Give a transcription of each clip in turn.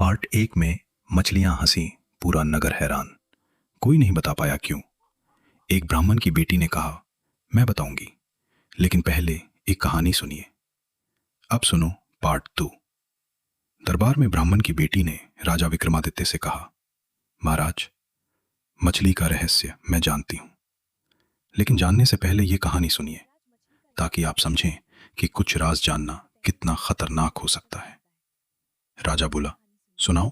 Part 1 में मछलियां हंसी, पूरा नगर हैरान। कोई नहीं बता पाया क्यों। एक ब्राह्मण की बेटी ने कहा, मैं बताऊंगी, लेकिन पहले एक कहानी सुनिए। अब सुनो पार्ट 2। दरबार में ब्राह्मण की बेटी ने राजा विक्रमादित्य से कहा, महाराज, मछली का रहस्य मैं जानती हूं, लेकिन जानने से पहले ये कहानी सुनिए, ताकि आप समझें कि कुछ राज जानना कितना खतरनाक हो सकता है। राजा बोला, सुनाओ।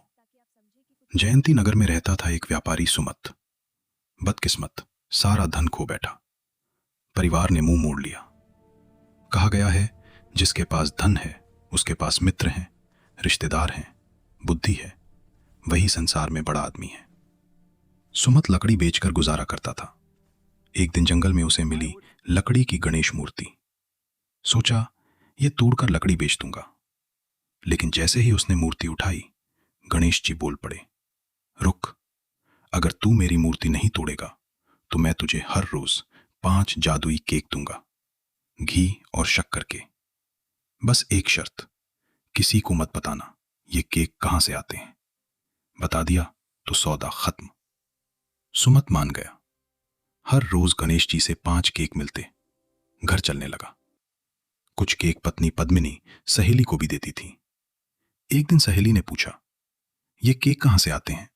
जयंती नगर में रहता था एक व्यापारी सुमत। बदकिस्मत, सारा धन खो बैठा। परिवार ने मुंह मोड़ लिया। कहा गया है, जिसके पास धन है उसके पास मित्र हैं, रिश्तेदार हैं, बुद्धि है, वही संसार में बड़ा आदमी है। सुमत लकड़ी बेचकर गुजारा करता था। एक दिन जंगल में उसे मिली लकड़ी की गणेश मूर्ति। सोचा, ये तोड़कर लकड़ी बेच दूंगा। लेकिन जैसे ही उसने मूर्ति उठाई, गणेश जी बोल पड़े, रुक, अगर तू मेरी मूर्ति नहीं तोड़ेगा तो मैं तुझे हर रोज 5 जादुई केक दूंगा, घी और शक्कर के। बस एक शर्त, किसी को मत बताना ये केक कहां से आते हैं। बता दिया तो सौदा खत्म। सुमत मान गया। हर रोज गणेश जी से 5 केक मिलते। घर चलने लगा। कुछ केक पत्नी पद्मिनी सहेली को भी देती थी। एक दिन सहेली ने पूछा, ये केक कहां से आते हैं?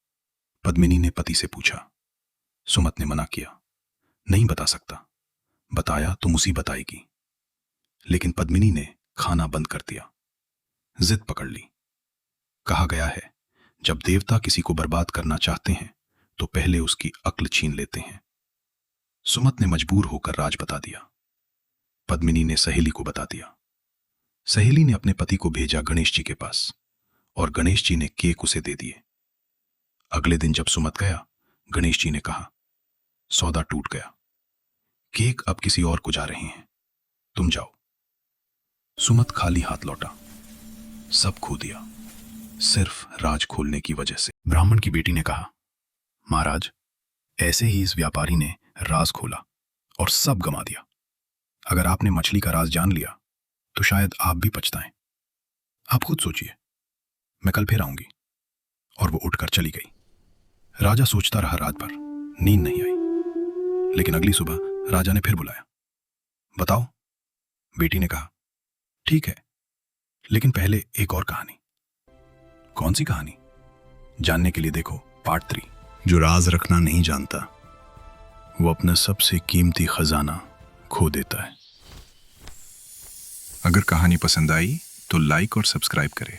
पद्मिनी ने पति से पूछा। सुमत ने मना किया, नहीं बता सकता, बताया तो मुसीबत आएगी। लेकिन पद्मिनी ने खाना बंद कर दिया। जिद पकड़ ली। कहा गया है, जब देवता किसी को बर्बाद करना चाहते हैं तो पहले उसकी अक्ल छीन लेते हैं। सुमत ने मजबूर होकर राज बता दिया। पद्मिनी ने सहेली को बता दिया। सहेली ने अपने पति को भेजा गणेश जी के पास, और गणेश जी ने केक उसे दे दिए। अगले दिन जब सुमत गया, गणेश जी ने कहा, सौदा टूट गया, केक अब किसी और को जा रहे हैं, तुम जाओ। सुमत खाली हाथ लौटा। सब खो दिया, सिर्फ राज खोलने की वजह से। ब्राह्मण की बेटी ने कहा, महाराज, ऐसे ही इस व्यापारी ने राज खोला और सब गंवा दिया। अगर आपने मछली का राज जान लिया तो शायद आप भी पछताएं। आप खुद सोचिए, मैं कल फिर आऊंगी। और वो उठकर चली गई। राजा सोचता रहा रात भर, नींद नहीं आई। लेकिन अगली सुबह राजा ने फिर बुलाया। बताओ। बेटी ने कहा, ठीक है, लेकिन पहले एक और कहानी। कौन सी कहानी? जानने के लिए देखो पार्ट 3। जो राज रखना नहीं जानता, वो अपना सबसे कीमती खजाना खो देता है। अगर कहानी पसंद आई तो लाइक और सब्सक्राइब करें।